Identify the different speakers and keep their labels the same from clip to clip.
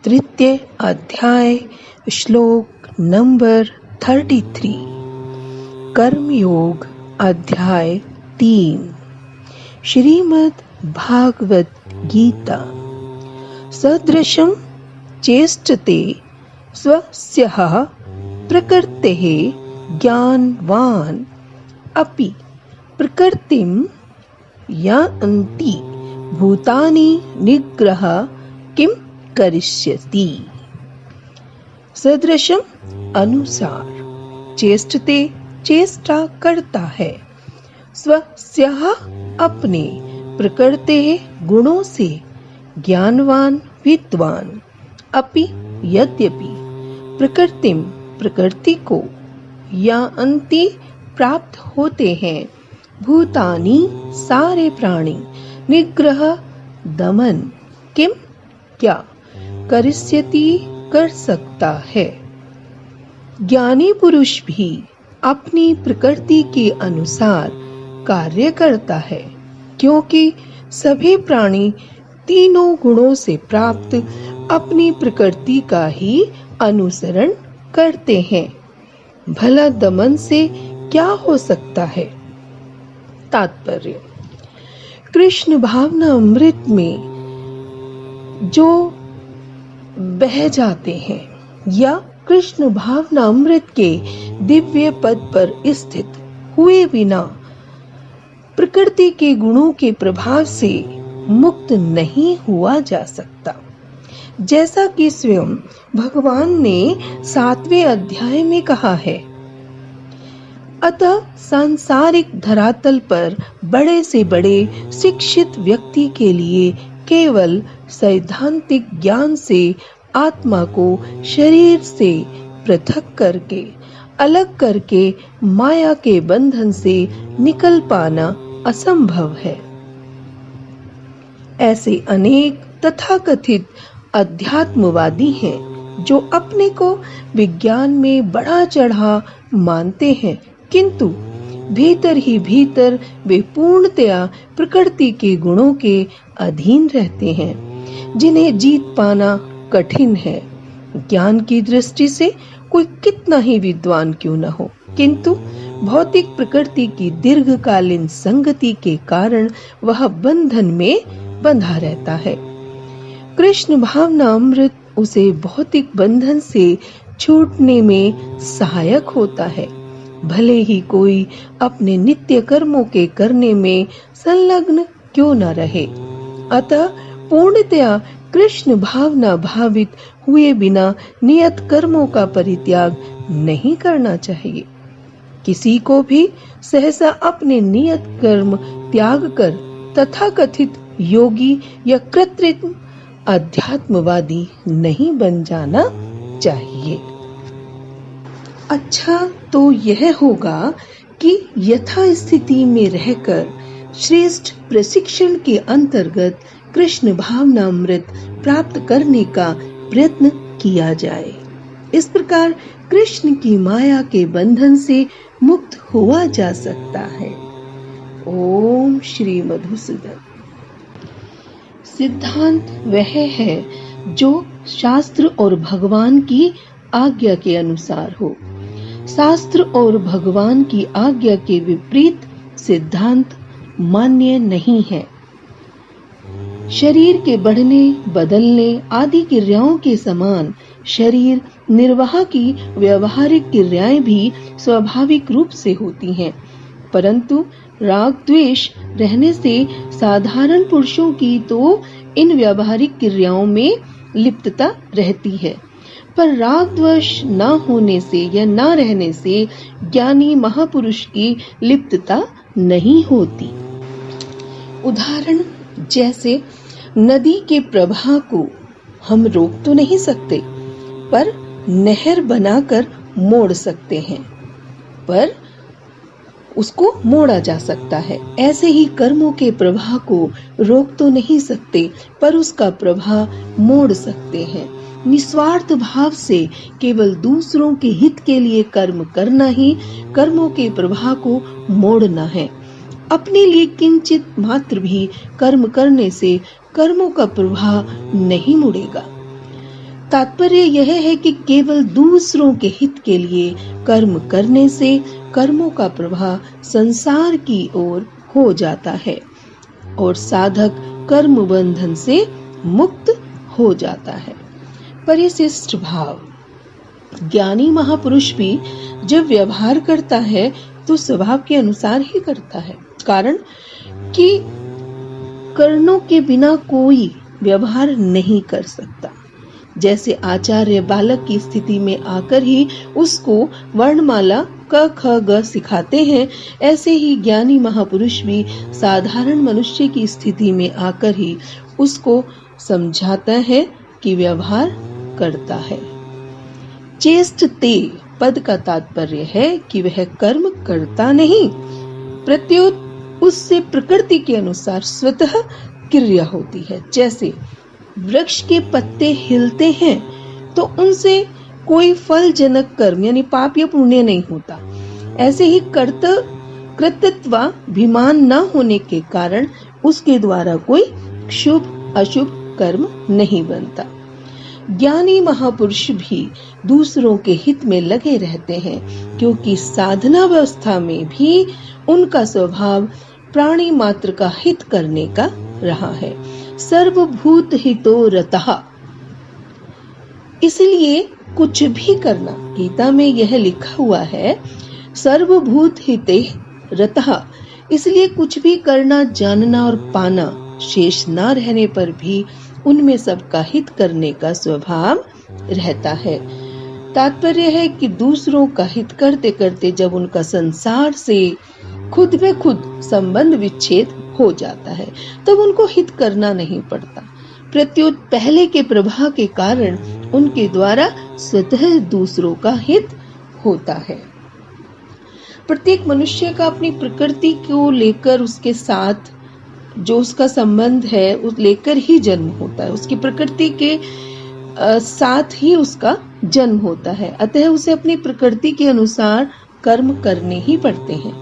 Speaker 1: तृतीय अध्याय श्लोक नंबर 33। कर्मयोग अध्याय 3। श्रीमद् भागवत गीता। सदृशं चेष्टते स्वस्यः प्रकृतेः ज्ञानवान् अपि प्रकृतिं यान्ति भूतानि निग्रह किं करिष्यति। सदृशम अनुसार, चेष्टते चेष्टा करता है, स्वस्यः अपने, प्रकृते गुणों से, ज्ञानवान विद्वान, अपि यद्यपि, प्रकृतिम प्रकृति को, यान्ति प्राप्त होते हैं, भूतानि सारे प्राणी, निग्रह दमन, किम क्या, करिष्यति कर सकता है। ज्ञानी पुरुष भी अपनी प्रकृति के अनुसार कार्य करता है, क्योंकि सभी प्राणी तीनों गुणों से प्राप्त अपनी प्रकृति का ही अनुसरण करते हैं। भला दमन से क्या हो सकता है। तात्पर्य: कृष्ण भावना अमृत में जो बह जाते हैं या कृष्ण भावना अमृत के दिव्य पद पर स्थित हुए बिना प्रकृति के गुणों के प्रभाव से मुक्त नहीं हुआ जा सकता, जैसा कि स्वयं भगवान ने 7वें अध्याय में कहा है। अतः सांसारिक धरातल पर बड़े से बड़े शिक्षित व्यक्ति के लिए केवल सैद्धांतिक ज्ञान से आत्मा को शरीर से पृथक करके, अलग करके माया के बंधन से निकल पाना असंभव है। ऐसे अनेक तथाकथित अध्यात्मवादी हैं जो अपने को विज्ञान में बड़ा चढ़ा मानते हैं, किंतु भीतर ही भीतर वे पूर्णतया प्रकृति के गुणों के अधीन रहते हैं, जिन्हें जीत पाना कठिन है। ज्ञान की दृष्टि से कोई कितना ही विद्वान क्यों न हो, किंतु भौतिक प्रकृति की दीर्घकालीन संगति के कारण वह बंधन में बंधा रहता है। कृष्ण भावना अमृत उसे भौतिक बंधन से छूटने में सहायक होता है, भले ही कोई अपने नित्य कर्मों के करने में संलग्न क्यों न रहे। अतः पूर्णतया कृष्ण भावना भावित हुए बिना नियत कर्मों का परित्याग नहीं करना चाहिए। किसी को भी सहसा अपने नियत कर्म त्याग कर तथाकथित योगी या कृत्रिम अध्यात्मवादी नहीं बन जाना चाहिए। अच्छा तो यह होगा कि यथा स्थिति में रहकर श्रेष्ठ प्रशिक्षण के अंतर्गत कृष्ण भावना अमृत प्राप्त करने का प्रयत्न किया जाए। इस प्रकार कृष्ण की माया के बंधन से मुक्त हुआ जा सकता है। ओम श्री मधुसूदन। सिद्धांत वह है जो शास्त्र और भगवान की आज्ञा के अनुसार हो। शास्त्र और भगवान की आज्ञा के विपरीत सिद्धांत मान्य नहीं है। शरीर के बढ़ने, बदलने आदि क्रियाओं के समान शरीर निर्वाह की व्यवहारिक क्रियाएं भी स्वाभाविक रूप से होती हैं, परंतु राग द्वेष रहने से साधारण पुरुषों की तो इन व्यवहारिक क्रियाओं में लिप्तता रहती है, पर राग द्वेष न होने से या न रहने से ज्ञानी महापुरुष की लिप्तता नहीं होती। उदाहरण जैसे नदी के प्रवाह को हम रोक तो नहीं सकते, पर नहर बनाकर मोड़ सकते हैं, पर उसको मोड़ा जा सकता है। ऐसे ही कर्मों के प्रवाह को रोक तो नहीं सकते, पर उसका प्रवाह मोड़ सकते हैं। निस्वार्थ भाव से केवल दूसरों के हित के लिए कर्म करना ही कर्मों के प्रवाह को मोड़ना है। अपने लिए किंचित मात्र भी कर्म करने से कर्मों का प्रवाह नहीं मुड़ेगा। तात्पर्य यह है कि केवल दूसरों के हित के लिए कर्म करने से कर्मों का प्रवाह संसार की ओर हो जाता है और साधक कर्म बंधन से मुक्त हो जाता है। परिशिष्ट भाव। ज्ञानी महापुरुष भी जब व्यवहार करता है तो स्वभाव के अनुसार ही करता है, कारण कि कर्णों के बिना कोई व्यवहार नहीं कर सकता। जैसे आचार्य बालक की स्थिति में आकर ही उसको वर्णमाला क ख ग सिखाते हैं, ऐसे ही ज्ञानी महापुरुष भी साधारण मनुष्य की स्थिति में आकर ही उसको समझाता है कि व्यवहार करता है। चेष्टते पद का तात्पर्य है कि वह कर्म करता नहीं, प्रत्युत उससे प्रकृति के अनुसार स्वतः क्रिया होती है। जैसे वृक्ष के पत्ते हिलते हैं तो उनसे कोई फलजनक कर्म यानी पाप या पुण्य नहीं होता। ऐसे ही कर्तृत्वाभिमान न होने के कारण उसके द्वारा कोई शुभ अशुभ कर्म नहीं बनता। ज्ञानी महापुरुष भी दूसरों के हित में लगे रहते हैं, क्योंकि साधना अवस्था में भी उनका स्वभाव प्राणी मात्र का हित करने का रहा है। सर्वभूत हितो रतः, इसलिए कुछ भी करना, गीता में यह लिखा हुआ है सर्वभूत हिते रतः, इसलिए कुछ भी करना, जानना और पाना, शेष न रहने पर भी उनमें सबका हित करने का स्वभाव रहता है। तात्पर्य है कि दूसरों का हित करते करते जब उनका संसार से खुद में खुद संबंध विच्छेद हो जाता है तब उनको हित करना नहीं पड़ता, प्रत्युत पहले के प्रभाव के कारण उनके द्वारा स्वतः दूसरों का हित होता है। प्रत्येक मनुष्य का अपनी प्रकृति को लेकर, उसके साथ जो उसका संबंध है उस लेकर ही जन्म होता है, उसकी प्रकृति के साथ ही उसका जन्म होता है। अतः उसे अपनी प्रकृति के अनुसार कर्म करने ही पड़ते हैं।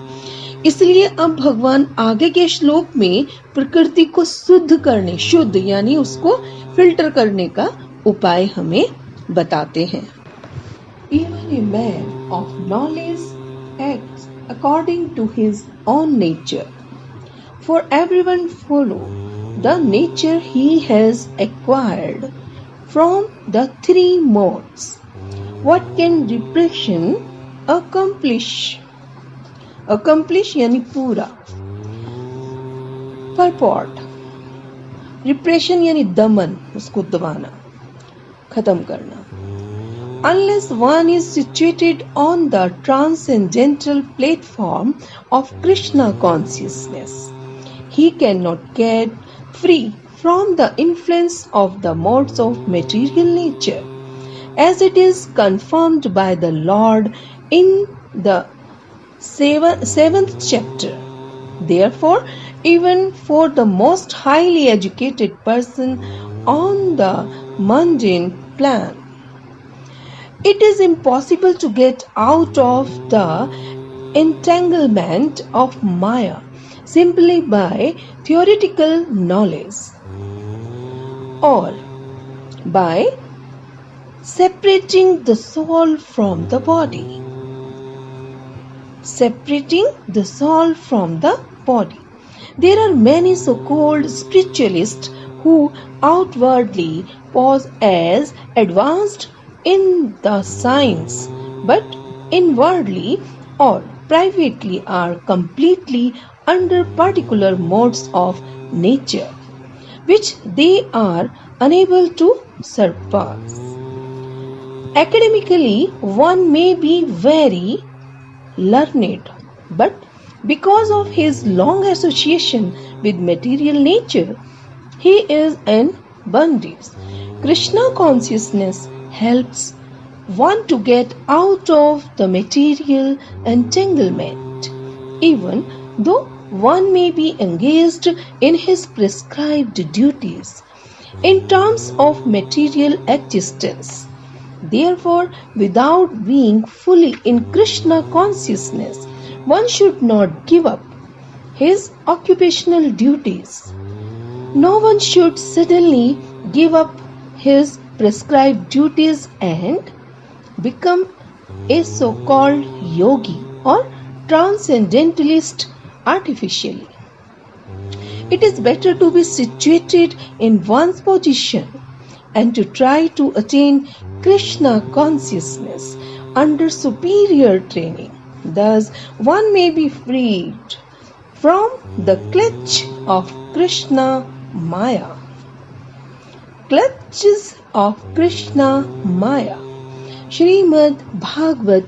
Speaker 1: इसलिए अब भगवान आगे के श्लोक में प्रकृति को शुद्ध करने, शुद्ध यानी उसको फिल्टर करने का उपाय हमें बताते हैं। Even a man of knowledge acts according to his own nature. For everyone follow the nature he has acquired from the three modes. What can repression accomplish? Accomplish यानी पूरा। Purport, repression यानी दमन, उसको दबाना, खत्म करना। Unless one is situated on the transcendental platform of Krishna consciousness, he cannot get free from the influence of the modes of material nature, as it is confirmed by the Lord in the seventh chapter. Therefore, even for the most highly educated person on the mundane plan, it is impossible to get out of the entanglement of Maya simply by theoretical knowledge or by separating the soul from the body. Separating the soul from the body. There are many so-called spiritualists who outwardly pose as advanced in the science, but inwardly or privately are completely under particular modes of nature, which they are unable to surpass. Academically, one may be very learned, but because of his long association with material nature, he is in bondage. Krishna consciousness helps one to get out of the material entanglement, even though one may be engaged in his prescribed duties in terms of material existence. Therefore, without being fully in Krishna consciousness, one should not give up his occupational duties. No one should suddenly give up his prescribed duties and become a so-called yogi or transcendentalist artificially. It is better to be situated in one's position and to try to attain Krishna consciousness under superior training. Thus, one may be freed from the clutch of Krishna Maya. Clutches of Krishna Maya. Srimad Bhagavad